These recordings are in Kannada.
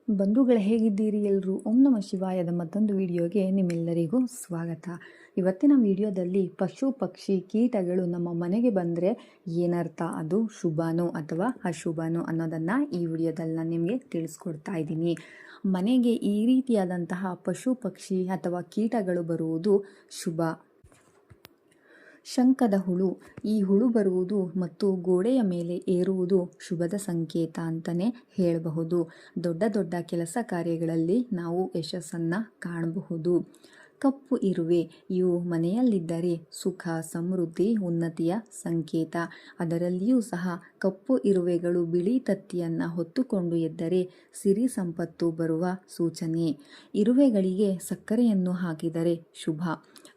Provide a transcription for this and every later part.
ಬಂಧುಗಳೇ, ಹೇಗಿದ್ದೀರಿ ಎಲ್ಲರೂ? ಓಂ ನಮಃ ಶಿವಾಯದ ಮತ್ತೊಂದು ವಿಡಿಯೋಗೆ ನಿಮ್ಮೆಲ್ಲರಿಗೂ ಸ್ವಾಗತ. ಇವತ್ತಿನ ವಿಡಿಯೋದಲ್ಲಿ ಪಶು ಪಕ್ಷಿ ಕೀಟಗಳು ನಮ್ಮ ಮನೆಗೆ ಬಂದರೆ ಏನರ್ಥ, ಅದು ಶುಭನೋ ಅಥವಾ ಅಶುಭನೋ ಅನ್ನೋದನ್ನು ಈ ವಿಡಿಯೋದಲ್ಲಿ ನಾನು ನಿಮಗೆ ತಿಳಿಸ್ಕೊಡ್ತಾ ಇದ್ದೀನಿ. ಮನೆಗೆ ಈ ರೀತಿಯಾದಂತಹ ಪಶು ಪಕ್ಷಿ ಅಥವಾ ಕೀಟಗಳು ಬರುವುದು ಶುಭ. ಶಂಖದ ಹುಳು, ಈ ಹುಳು ಬರುವುದು ಮತ್ತು ಗೋಡೆಯ ಮೇಲೆ ಏರುವುದು ಶುಭದ ಸಂಕೇತ ಅಂತಲೇ ಹೇಳಬಹುದು. ದೊಡ್ಡ ದೊಡ್ಡ ಕೆಲಸ ಕಾರ್ಯಗಳಲ್ಲಿ ನಾವು ಯಶಸ್ಸನ್ನು ಕಾಣಬಹುದು. ಕಪ್ಪು ಇರುವೆ, ಇವು ಮನೆಯಲ್ಲಿದ್ದರೆ ಸುಖ, ಸಮೃದ್ಧಿ, ಉನ್ನತಿಯ ಸಂಕೇತ. ಅದರಲ್ಲಿಯೂ ಸಹ ಕಪ್ಪು ಇರುವೆಗಳು ಬಿಳಿ ತತ್ತಿಯನ್ನು ಹೊತ್ತುಕೊಂಡು ಎದ್ದರೆ ಸಿರಿ ಸಂಪತ್ತು ಬರುವ ಸೂಚನೆ. ಇರುವೆಗಳಿಗೆ ಸಕ್ಕರೆಯನ್ನು ಹಾಕಿದರೆ ಶುಭ.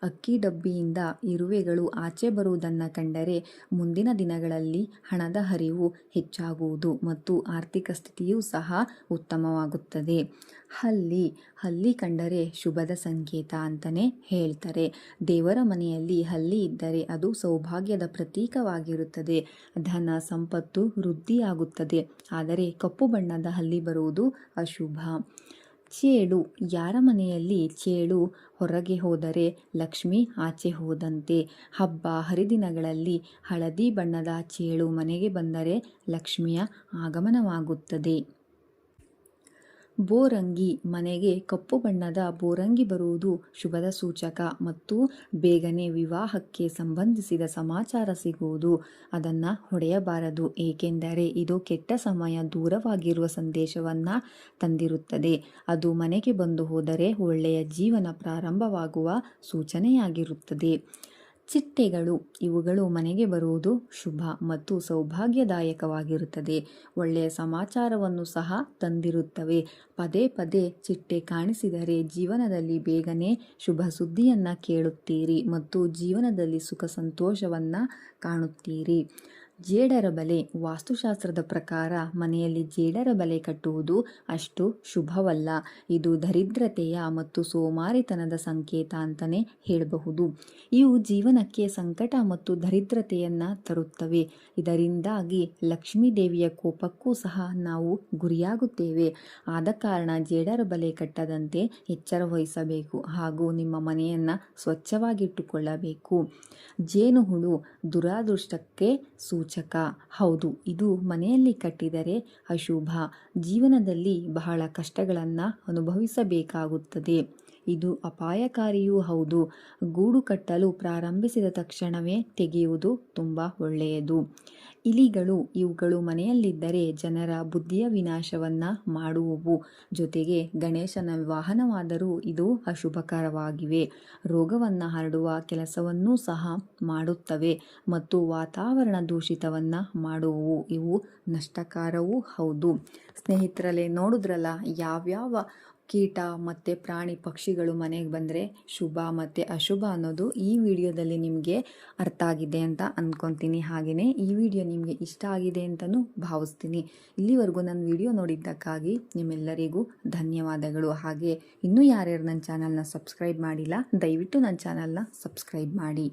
ಅಕ್ಕಿ ಡಬ್ಬಿಯಿಂದ ಇರುವೆಗಳು ಆಚೆ ಬರುವುದನ್ನು ಕಂಡರೆ ಮುಂದಿನ ದಿನಗಳಲ್ಲಿ ಹಣದ ಹರಿವು ಹೆಚ್ಚಾಗುವುದು ಮತ್ತು ಆರ್ಥಿಕ ಸ್ಥಿತಿಯೂ ಸಹ ಉತ್ತಮವಾಗುತ್ತದೆ. ಹಲ್ಲಿ ಕಂಡರೆ ಶುಭದ ಸಂಕೇತ ಅಂತಲೇ ಹೇಳ್ತಾರೆ. ದೇವರ ಮನೆಯಲ್ಲಿ ಹಲ್ಲಿ ಇದ್ದರೆ ಅದು ಸೌಭಾಗ್ಯದ ಪ್ರತೀಕವಾಗಿರುತ್ತದೆ. ಧನ ಸಂಪತ್ತು ವೃದ್ಧಿಯಾಗುತ್ತದೆ. ಆದರೆ ಕಪ್ಪು ಬಣ್ಣದ ಹಲ್ಲಿ ಬರುವುದು ಅಶುಭ. ಚೇಳು, ಯಾರ ಮನೆಯಲ್ಲಿ ಚೇಳು ಹೊರಗೆ ಹೋದರೆ ಲಕ್ಷ್ಮಿ ಆಚೆ ಹೋದಂತೆ. ಹಬ್ಬ ಹರಿದಿನಗಳಲ್ಲಿ ಹಳದಿ ಬಣ್ಣದ ಚೇಳು ಮನೆಗೆ ಬಂದರೆ ಲಕ್ಷ್ಮಿಯ ಆಗಮನವಾಗುತ್ತದೆ. ಬೋರಂಗಿ, ಮನೆಗೆ ಕಪ್ಪು ಬಣ್ಣದ ಬೋರಂಗಿ ಬರುವುದು ಶುಭದ ಸೂಚಕ ಮತ್ತು ಬೇಗನೆ ವಿವಾಹಕ್ಕೆ ಸಂಬಂಧಿಸಿದ ಸಮಾಚಾರ ಸಿಗುವುದು. ಅದನ್ನು ಹೊಡೆಯಬಾರದು, ಏಕೆಂದರೆ ಇದು ಕೆಟ್ಟ ಸಮಯ ದೂರವಾಗಿರುವ ಸಂದೇಶವನ್ನು ತಂದಿರುತ್ತದೆ. ಅದು ಮನೆಗೆ ಬಂದು ಹೋದರೆ ಒಳ್ಳೆಯ ಜೀವನ ಪ್ರಾರಂಭವಾಗುವ ಸೂಚನೆಯಾಗಿರುತ್ತದೆ. ಚಿಟ್ಟೆಗಳು, ಇವುಗಳು ಮನೆಗೆ ಬರುವುದು ಶುಭ ಮತ್ತು ಸೌಭಾಗ್ಯದಾಯಕವಾಗಿರುತ್ತದೆ. ಒಳ್ಳೆಯ ಸಮಾಚಾರವನ್ನು ಸಹ ತಂದಿರುತ್ತವೆ. ಪದೇ ಪದೇ ಚಿಟ್ಟೆ ಕಾಣಿಸಿದರೆ ಜೀವನದಲ್ಲಿ ಬೇಗನೆ ಶುಭ ಸುದ್ದಿಯನ್ನು ಕೇಳುತ್ತೀರಿ ಮತ್ತು ಜೀವನದಲ್ಲಿ ಸುಖ ಸಂತೋಷವನ್ನು ಕಾಣುತ್ತೀರಿ. ಜೇಡರ ಬಲೆ, ವಾಸ್ತುಶಾಸ್ತ್ರದ ಪ್ರಕಾರ ಮನೆಯಲ್ಲಿ ಜೇಡರ ಬಲೆ ಕಟ್ಟುವುದು ಅಷ್ಟು ಶುಭವಲ್ಲ. ಇದು ದರಿದ್ರತೆಯ ಮತ್ತು ಸೋಮಾರಿತನದ ಸಂಕೇತ ಅಂತಲೇ ಹೇಳಬಹುದು. ಇವು ಜೀವನಕ್ಕೆ ಸಂಕಟ ಮತ್ತು ದರಿದ್ರತೆಯನ್ನು ತರುತ್ತವೆ. ಇದರಿಂದಾಗಿ ಲಕ್ಷ್ಮೀ ದೇವಿಯ ಕೋಪಕ್ಕೂ ಸಹ ನಾವು ಗುರಿಯಾಗುತ್ತೇವೆ. ಆದ ಕಾರಣ ಜೇಡರ ಬಲೆ ಕಟ್ಟದಂತೆ ಎಚ್ಚರ ವಹಿಸಬೇಕು ಹಾಗೂ ನಿಮ್ಮ ಮನೆಯನ್ನು ಸ್ವಚ್ಛವಾಗಿಟ್ಟುಕೊಳ್ಳಬೇಕು. ಜೇನುಹುಳು ದುರಾದೃಷ್ಟಕ್ಕೆ ಸೂಚಕ. ಹೌದು, ಇದು ಮನೆಯಲ್ಲಿ ಕಟ್ಟಿದರೆ ಅಶುಭ. ಜೀವನದಲ್ಲಿ ಬಹಳ ಕಷ್ಟಗಳನ್ನು ಅನುಭವಿಸಬೇಕಾಗುತ್ತದೆ. ಇದು ಅಪಾಯಕಾರಿಯೂ ಹೌದು. ಗೂಡು ಕಟ್ಟಲು ಪ್ರಾರಂಭಿಸಿದ ತಕ್ಷಣವೇ ತೆಗೆಯುವುದು ತುಂಬ ಒಳ್ಳೆಯದು. ಇಲಿಗಳು, ಇವುಗಳು ಮನೆಯಲ್ಲಿದ್ದರೆ ಜನರ ಬುದ್ಧಿಯ ವಿನಾಶವನ್ನು ಮಾಡುವವು. ಜೊತೆಗೆ ಗಣೇಶನ ವಾಹನವಾದರೂ ಇದು ಅಶುಭಕರವಾಗಿವೆ. ರೋಗವನ್ನು ಹರಡುವ ಕೆಲಸವನ್ನೂ ಸಹ ಮಾಡುತ್ತವೆ ಮತ್ತು ವಾತಾವರಣ ದೂಷಿತವನ್ನು ಮಾಡುವವು. ಇವು ನಷ್ಟಕಾರವೂ ಹೌದು. ಸ್ನೇಹಿತರಲ್ಲೇ ನೋಡಿದ್ರಲ್ಲ, ಯಾವ್ಯಾವ ಕೀಟ ಮತ್ತು ಪ್ರಾಣಿ ಪಕ್ಷಿಗಳು ಮನೆಗೆ ಬಂದರೆ ಶುಭ ಮತ್ತು ಅಶುಭ ಅನ್ನೋದು ಈ ವಿಡಿಯೋದಲ್ಲಿ ನಿಮಗೆ ಅರ್ಥ ಆಗಿದೆ ಅಂತ ಅಂದ್ಕೊತೀನಿ. ಹಾಗೆಯೇ ಈ ವಿಡಿಯೋ ನಿಮಗೆ ಇಷ್ಟ ಆಗಿದೆ ಅಂತಲೂ ಭಾವಿಸ್ತೀನಿ. ಇಲ್ಲಿವರೆಗೂ ನನ್ನ ವಿಡಿಯೋ ನೋಡಿದ್ದಕ್ಕಾಗಿ ನಿಮ್ಮೆಲ್ಲರಿಗೂ ಧನ್ಯವಾದಗಳು. ಹಾಗೆ ಇನ್ನೂ ಯಾರ್ಯಾರು ನನ್ನ ಚಾನಲ್ನ ಸಬ್ಸ್ಕ್ರೈಬ್ ಮಾಡಿಲ್ಲ, ದಯವಿಟ್ಟು ನನ್ನ ಚಾನಲ್ನ ಸಬ್ಸ್ಕ್ರೈಬ್ ಮಾಡಿ.